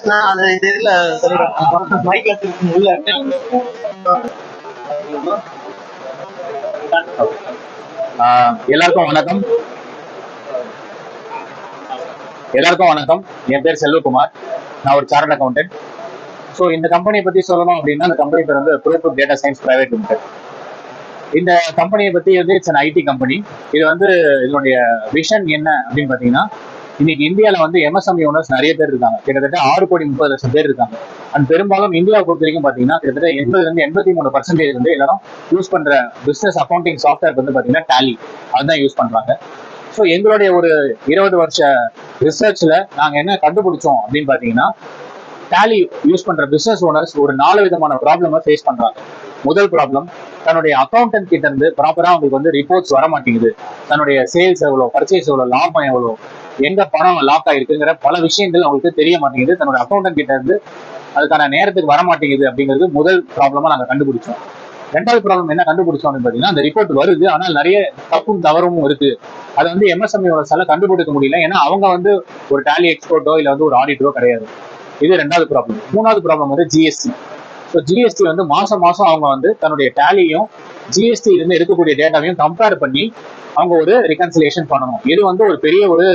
நான் அது இதுல மைக்ல எல்லாருக்கும் வணக்கம். என் பேர் செல்வகுமார். நான் ஒரு சார்ட் அக்கௌண்டன்ட். ஸோ இந்த கம்பெனியை பத்தி சொல்லணும் அப்படின்னா, இந்த கம்பெனி பேர் வந்து ப்ரோபுக் டேட்டா சயின்ஸ் பிரைவேட் லிமிடெட். இந்த கம்பெனியை பத்தி வந்து இட்ஸ் அன் ஐடி கம்பெனி. இது வந்து இதனுடைய விஷன் என்ன அப்படின்னு பாத்தீங்கன்னா, இன்னைக்கு இந்தியாவில் வந்து எம்எஸ்எம்இ ஓனர்ஸ் நிறைய பேர் இருக்காங்க. கிட்டத்தட்ட 6,30,00,000 பேர் இருக்காங்க. அண்ட் பெரும்பாலும் இந்தியாவை பொறுத்த வரைக்கும் பாத்தீங்கன்னா, கிட்டத்தட்ட 80-83% வந்து எல்லாரும் யூஸ் பண்ற பிசினஸ் அக்கௌண்டிங் சாஃப்ட்வேர் வந்து பாத்தீங்கன்னா டேலி, அதுதான் யூஸ் பண்றாங்க. ஸோ எங்களுடைய ஒரு 20 வருஷ ரிசர்ச்ல நாங்க என்ன கண்டுபிடிச்சோம் அப்படின்னு பாத்தீங்கன்னா, டேலி யூஸ் பண்ற பிசினஸ் ஓனர்ஸ் ஒரு 4 விதமான ப்ராப்ளம் ஃபேஸ் பண்றாங்க. முதல் ப்ராப்ளம், தன்னுடைய அக்கௌண்டன்ட் கிட்ட இருந்து ப்ராப்பரா அவங்களுக்கு வந்து ரிப்போர்ட்ஸ் வர மாட்டேங்குது. தன்னுடைய சேல்ஸ் எவ்வளோ, பர்ச்சேஸ் எவ்வளோ, லாபம் எவ்வளோ, எங்க பணம் லாக் ஆயிருக்குங்கிற பல விஷயங்கள் அவங்களுக்கு தெரிய மாட்டேங்குது. தன்னோட அக்கௌண்டன்ட் கிட்ட இருந்து அதுக்கான நேரத்துக்கு வர மாட்டேங்குது அப்படிங்கிறது முதல் ப்ராப்ளமா நாங்க கண்டுபிடிச்சோம். ரெண்டாவது ப்ராப்ளம் என்ன கண்டுபிடிச்சோம் அப்படின்னு பாத்தீங்கன்னா, அந்த ரிப்போர்ட் வருது, ஆனால் நிறைய தப்பும் தவறும் இருக்கு. அதை வந்து எம்எஸ்எம்இ ஓனர்ஸால கண்டுபிடிக்க முடியல. ஏன்னா அவங்க வந்து ஒரு டேலி எக்ஸ்பர்ட்டோ இல்ல வந்து ஒரு ஆடிட்டரோ கிடையாது. இது ரெண்டாவது ப்ராப்ளம். மூணாவது ப்ராப்ளம் வந்து ஜிஎஸ்டி. ஸோ ஜிஎஸ்டி வந்து மாசம் அவங்க வந்து தன்னுடைய டேலியும் ஜிஎஸ்டி இருந்து எடுக்கக்கூடிய டேட்டாவையும் கம்பேர் பண்ணி அவங்க ஒரு ரிகன்சிலேஷன் பண்ணணும். இது வந்து ஒரு பெரிய ஒரு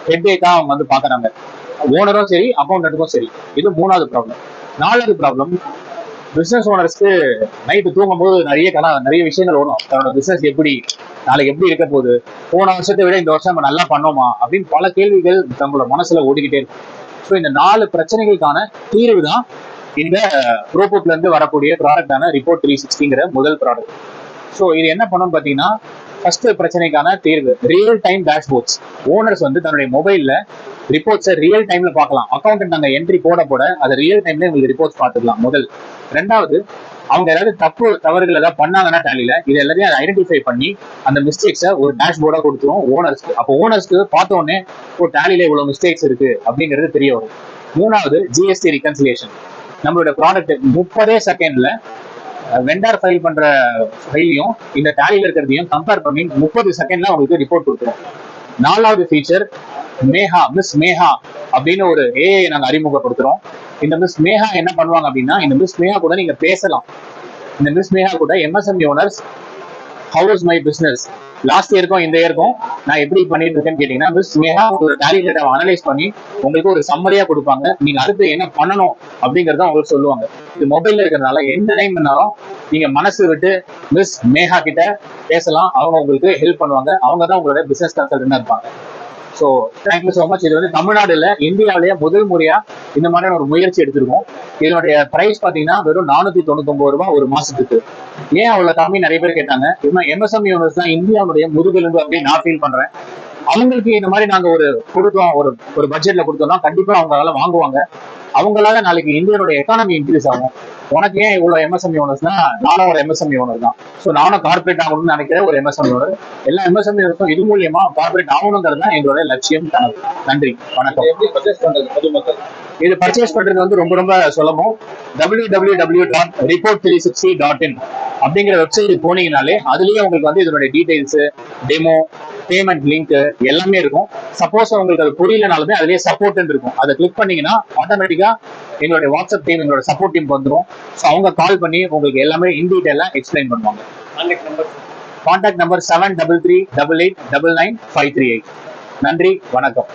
ஹெட்டேக்கா அவங்க வந்து பாக்குறாங்க, ஓனரும் சரி அக்கௌண்டன்ட்டுக்கும் சரி. இது மூணாவது ப்ராப்ளம். நாலாவது ப்ராப்ளம், பிசினஸ் ஓனர்ஸ்க்கு நைட்டு தூங்கும் போது நிறைய விஷயங்கள் வரும். தன்னோட பிசினஸ் நாளைக்கு எப்படி இருக்க போகுது, போன வருஷத்தை விட இந்த வருஷம் நம்ம நல்லா பண்ணோமா அப்படின்னு பல கேள்விகள் தங்களோட மனசுல ஓடிக்கிட்டே இருக்கும். ஸோ இந்த 4 பிரச்சனைகளுக்கான தீர்வு தான் இந்த ப்ரோபுக்ல இருந்து வரக்கூடிய ப்ராடக்டான ரிப்போர்ட் 360ங்கிற முதல் ப்ராடக்ட். ஸோ இது என்ன பண்ணணும்னு பார்த்தீங்கன்னா, ஃபர்ஸ்ட் பிரச்சனைக்கான தீர்வு ரியல் டைம் டேஷ்போர்ட்ஸ். ஓனர்ஸ் வந்து தன்னுடைய மொபைல்ல ரிப்போர்ட்ஸை ரியல் டைம்ல பார்க்கலாம். அக்கௌண்டன்ட் நாங்கள் என்ட்ரி போட அதை ரியல் டைம்ல உங்களுக்கு ரிப்போர்ட்ஸ் பார்த்துக்கலாம் முதல். ரெண்டாவது, அவங்க ஏதாவது தவறுகள் ஏதாவது பண்ணாங்கன்னா டேலியில இது எல்லாத்தையும் அதை ஐடென்டிஃபை பண்ணி அந்த மிஸ்டேக்ஸை ஒரு டேஷ்போர்டா கொடுத்துரும் ஓனர்ஸ்க்கு. அப்போ ஓனர்ஸ்க்கு பார்த்த உடனே டேலியில இவ்வளவு மிஸ்டேக்ஸ் இருக்கு அப்படிங்கிறது தெரிய வரும். மூணாவது, ஜிஎஸ்டி ரிகன்சிலேஷன். நம்மளோட ப்ராடக்ட் 30 செகண்ட்ல வெண்டார் ஃபைல் பண்ற ஃபைலையும் இந்த டேலியில இருக்கிறதையும் கம்பேர் பண்ணி 30 செகண்ட்ல உங்களுக்கு ரிப்போர்ட் கொடுத்துரும். நாலாவது ஃபீச்சர் மிஸ் மேஹா அப்படின்னு ஒரு ஏஐ நாங்க அறிமுகப்படுத்துறோம். இந்த மிஸ் மேஹா என்ன பண்ணுவாங்க அப்படின்னா, இந்த மிஸ் மேஹா கூட நீங்க பேசலாம். இந்த மிஸ் மேஹா கூட MSME owners, how is my business, last இயருக்கும் இந்த இயருக்கும் நான் எப்படி பண்ணிட்டு இருக்கேன்னு கேட்டீங்கன்னா, மிஸ் மேஹா ஒரு டேலி டேட்டாவை அனலைஸ் பண்ணி உங்களுக்கு ஒரு சம்மரியா கொடுப்பாங்க. நீங்க அடுத்து என்ன பண்ணணும் அப்படிங்கறத உங்களுக்கு சொல்லுவாங்க. இது மொபைல்ல இருக்கிறதுனால எந்த டைம் பண்ணாலும் நீங்க மனசு விட்டு மிஸ் மேஹா கிட்ட பேசலாம். அவங்க உங்களுக்கு ஹெல்ப் பண்ணுவாங்க. அவங்க தான் உங்களோட பிசினஸ் கன்சல்டன்டா இருப்பாங்க. So thank you so much. இது வந்து தமிழ்நாடுல இந்தியாவிலேயே முதல் முறையா இந்த மாதிரியான ஒரு முயற்சி எடுத்திருக்கோம். இதனுடைய பிரைஸ் பாத்தீங்கன்னா வெறும் 499 ரூபாய் ஒரு மாசத்துக்கு. ஏன் அவ்வளவு கம்மி நிறைய பேர் கேட்டாங்க. எம்எஸ்எம்இ ஓனர்ஸ் தான் இந்தியாவுடைய முதுகெலும்பு அப்படின்னு நான் ஃபீல் பண்றேன். அவங்களுக்கு இந்த மாதிரி நாங்க கொடுத்தோம், ஒரு பட்ஜெட்ல கொடுத்தோம்னா கண்டிப்பா அவங்களால வாங்குவாங்க. அவங்களால நாளைக்கு இந்தியனுடைய எக்கானமி இன்க்ரீஸ் ஆகும். உனக்கு ஏன் இவ்வளவு எம்எஸ்எம்இ ஓனர்ஸ்னா, நானும் ஒரு எம்எஸ்எம்இ ஓனர் தான். ஸோ நானும் கார்பரேட் ஆகணும்னு நினைக்கிற ஒரு எம்எஸ்எம்இ ஓனர். எல்லா எம்எஸ்எம்இ ஓனர்ஸும் இது மூலியமா கார்பரேட் ஆகணுங்கிறது தான் எங்களோட லட்சியம். நன்றி, வணக்கம். இது பர்ச்சேஸ் பண்றது வந்து ரொம்ப ரொம்ப சுலபம். www.report360.in அப்படிங்கிற வெப்சைட் போனீங்கனாலே அதுலயே உங்களுக்கு வந்து இதனுடைய டீடைல்ஸ், டெமோ, பேமெண்ட் லிங்க் எல்லாமே இருக்கும். சப்போஸ் உங்களுக்கு அது புரியலனாலுமே அதுலயே சப்போர்ட் இருக்கும். அதை கிளிக் பண்ணீங்கன்னா ஆட்டோமேட்டிக்கா எங்களுடைய வாட்ஸ்அப் டீம், எங்களோட சப்போர்ட் டீம் வந்துடும். ஸோ அவங்க கால் பண்ணி உங்களுக்கு எல்லாமே இன் டீடைலா எக்ஸ்பிளைன் பண்ணுவாங்க. Contact number 7338899538. நன்றி, வணக்கம்.